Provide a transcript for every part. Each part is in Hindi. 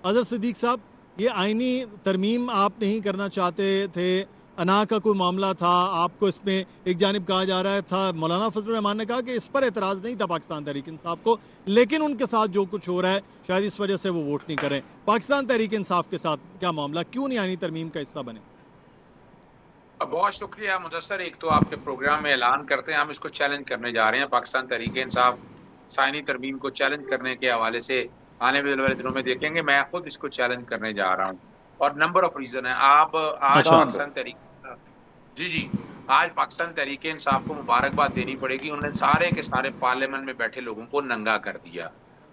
अजहर सिद्दीक साहब, ये आईनी तरमीम आप नहीं करना चाहते थे, अना का कोई मामला था, आपको इसमें एक जानिब कहा जा रहा था, मौलाना फजलुर रहमान ने कहा कि इस पर एतराज़ नहीं था पाकिस्तान तहरीक इंसाफ को, लेकिन उनके साथ जो कुछ हो रहा है शायद इस वजह से वो वोट नहीं करें। पाकिस्तान तहरीक इंसाफ के साथ क्या मामला, क्यों नहीं आईनी तरमीम का हिस्सा बने? बहुत शुक्रिया मुदस्सर। एक तो आपके प्रोग्राम में ऐलान करते हैं हम इसको चैलेंज करने जा रहे हैं, पाकिस्तान तहरीक इंसाफ साइनी तरमीम को चैलेंज करने के हवाले से आने वाले दिनों में देखेंगे। मैं खुद इसको चैलेंज करने जा रहा हूँ और नंबर ऑफ रीजन है। आप आज अच्छा। पाकिस्तान तहरीक जी जी आज पाकिस्तान तहरीक इंसाफ को मुबारकबाद देनी पड़ेगी। उन्होंने सारे के सारे पार्लियामेंट में बैठे लोगों को नंगा कर दिया।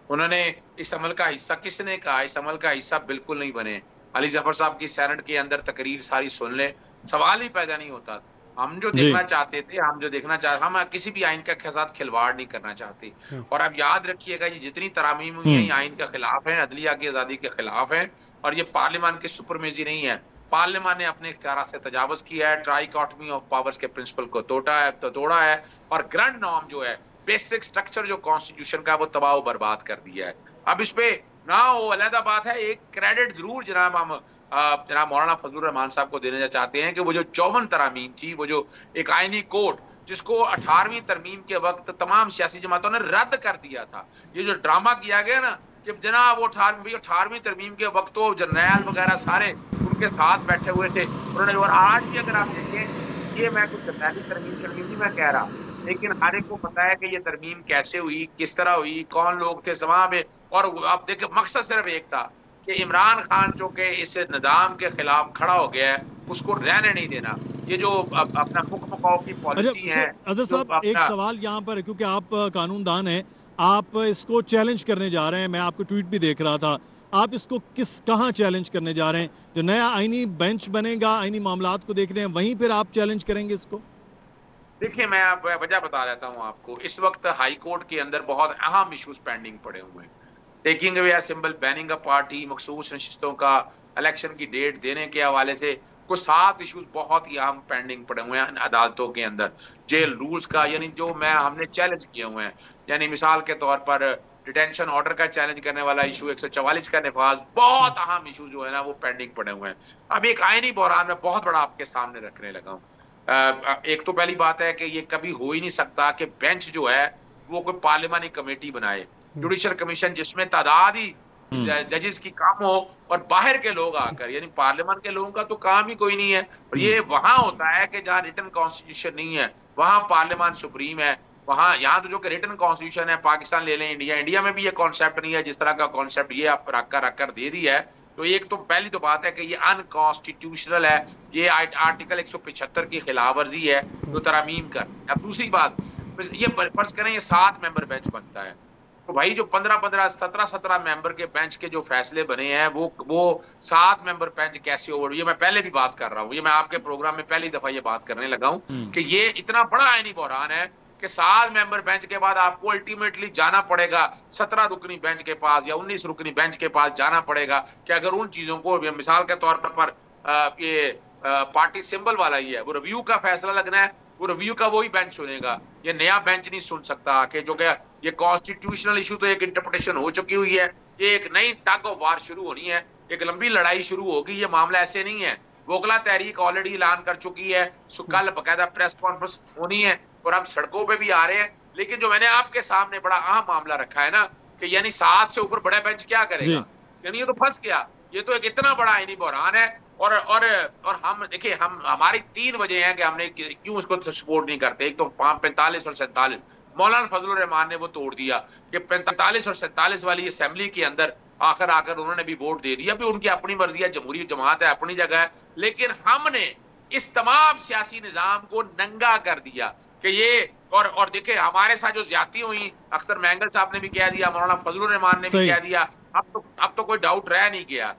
उन्होंने इस अमल का हिस्सा, किसने कहा इस अमल का हिस्सा बिल्कुल नहीं बने। अली जफर साहब की सेनेट के अंदर तकरीर सारी सुन ले, सवाल ही पैदा नहीं होता। हम जो जी। देखना चाहते थे, हम जो देखना चाहते, हम किसी भी आइन के साथ खिलवाड़ नहीं करना चाहते। और अब याद रखिएगा, ये जितनी तरामीम हुई है ये आइन के खिलाफ है, अदलिया की आजादी के खिलाफ है और ये पार्लियामान की सुपरमेजी नहीं है। पार्लियामान ने अपने इख्तियार से तजावुज किया है, ट्राइकॉटमी ऑफ पावर्स के प्रिंसिपल को तोड़ा है और ग्रैंड नॉर्म जो है, बेसिक स्ट्रक्चर जो कॉन्स्टिट्यूशन का, वो तबाह बर्बाद कर दिया है। अब इस पे ना वो अलहदा बात है, एक क्रेडिट जरूर जनाब हम जनाब मौलाना फजलुर रहमान साहब को देना चाहते हैं कि वो जो 54 तरामीम थी, वो जो एक आईनी कोड जिसको 18वीं तरमीम के वक्त तमाम सियासी जमातों ने रद्द कर दिया था, ये जो ड्रामा किया गया ना कि जनाब वो 18वीं तरमीम के वक्त तो जर्नैल वगैरह सारे उनके साथ बैठे हुए थे उन्होंने। और आज भी अगर आप देखें, ये मैं कुछ पहली तरमीम नहीं मैं कह रहा, लेकिन हर एक को पता है कि ये तरमीम कैसे हुई, किस तरह हुई, कौन लोग थे समा में। और आप देखें, मकसद सिर्फ एक था कि इमरान खान जो कि इस निजाम के खिलाफ खड़ा हो गया है, उसको रहने नहीं देना। ये जो अपना हुक्म की पॉलिसी है। अजहर साहब, एक सवाल यहाँ पर है, क्योंकि आप कानूनदान हैं, आप इसको चैलेंज करने जा रहे हैं, मैं आपको ट्वीट भी देख रहा था, आप इसको कहाँ चैलेंज करने जा रहे हैं? जो नया आईनी बेंच बनेगा, आईनी मामलात को देख रहे हैं, वहीं पर आप चैलेंज करेंगे इसको? देखिए, मैं आप वजह बता देता हूँ आपको। इस वक्त हाई कोर्ट के अंदर बहुत अहम इश्यूज पेंडिंग पड़े हुए हैं। Taking away a symbol, banning a party, मखसूस नशिस्तों का इलेक्शन की डेट देने के हवाले से कुछ 7 इश्यूज बहुत ही अहम पेंडिंग पड़े हुए हैं अदालतों के अंदर। जेल रूल्स का, यानी जो हमने चैलेंज किए हुए हैं, यानी मिसाल के तौर पर डिटेंशन ऑर्डर का चैलेंज करने वाला इशू, 144 का नफाज, बहुत अहम इशू जो है ना वो पेंडिंग पड़े हुए हैं। अब एक आईनी बहरान में बहुत बड़ा आपके सामने रखने लगा हूँ। एक तो पहली बात है कि ये कभी हो ही नहीं सकता कि बेंच जो है वो कोई पार्लियामानी कमेटी बनाए, जुडिशल कमीशन जिसमें तादाद ही जजेस की कम हो और बाहर के लोग आकर, यानी पार्लियामेंट के लोगों का तो काम ही कोई नहीं है। और ये वहां होता है कि जहां रिटन कॉन्स्टिट्यूशन नहीं है, वहां पार्लियामेंट सुप्रीम है। वहां यहाँ तो जो कि रिटन कॉन्स्टिट्यूशन है, पाकिस्तान ले लें, इंडिया में भी ये कॉन्सेप्ट नहीं है जिस तरह का कॉन्सेप्ट ये आप रख कर दे दिया है। तो एक तो पहली तो बात है कि ये अनकॉन्स्टिट्यूशनल है, ये आर्टिकल 175 की खिलाफ वर्जी है जो तरामीम कर। अब दूसरी बात, ये फर्ज करें ये 7 मेंबर बेंच बनता है, तो भाई जो 15-15, 17-17 मेंबर के बेंच के जो फैसले बने हैं वो 7 मेंबर बेंच कैसे ओवर, ये मैं पहले भी बात कर रहा हूँ, ये मैं आपके प्रोग्राम में पहली दफा ये बात करने लगा हूँ कि ये इतना बड़ा आईनी बहरान है कि 7 मेंबर बेंच के बाद आपको अल्टीमेटली जाना पड़ेगा 17 रुकनी बेंच के पास या 19 रुकनी बेंच के पास जाना पड़ेगा कि अगर उन चीजों को, मिसाल के तौर पर ये पार्टी सिंबल वाला ही है, वो रिव्यू का फैसला लगना है, वो रिव्यू का वही बेंच सुनेगा। ये नया बेंच नहीं सुन सकता कि जो क्या ये कॉन्स्टिट्यूशनल इशू तो एक इंटरप्रिटेशन हो चुकी हुई है, ये एक नई टग ऑफ वार शुरू होनी है, एक लंबी लड़ाई शुरू होगी। ये मामला ऐसे नहीं है। वोकला तहरीक ऑलरेडी ऐलान कर चुकी है, कल बकायदा प्रेस कॉन्फ्रेंस होनी है और हम सड़कों पे भी आ रहे हैं। लेकिन जो मैंने आपके सामने बड़ा अहम मामला रखा है ना कि यानी 7 से ऊपर बड़ा बेंच क्या करेगा, यानी ये तो फंस गया। ये तो एक इतना बड़ा आईनी बहरान है और हम देखिए, हम हमारी 3 वजह हैं कि हमने क्यों उसको सपोर्ट नहीं करते। एक तो 45 और 47 मौलाना फजलुर रहमान ने वो तोड़ दिया कि 45 और 47 वाली असेंबली के अंदर आकर उन्होंने भी वोट दे दिया। भी उनकी अपनी मर्जी है, जमहूरी जमात है, अपनी जगह है, लेकिन हमने इस तमाम सियासी निजाम को नंगा कर दिया कि ये और देखे हमारे साथ जो ज्यादती हुई, अख्तर मैंगल साहब ने भी कह दिया, मौलाना फजलुर रहमान ने भी कह दिया, अब तो कोई डाउट रह नहीं गया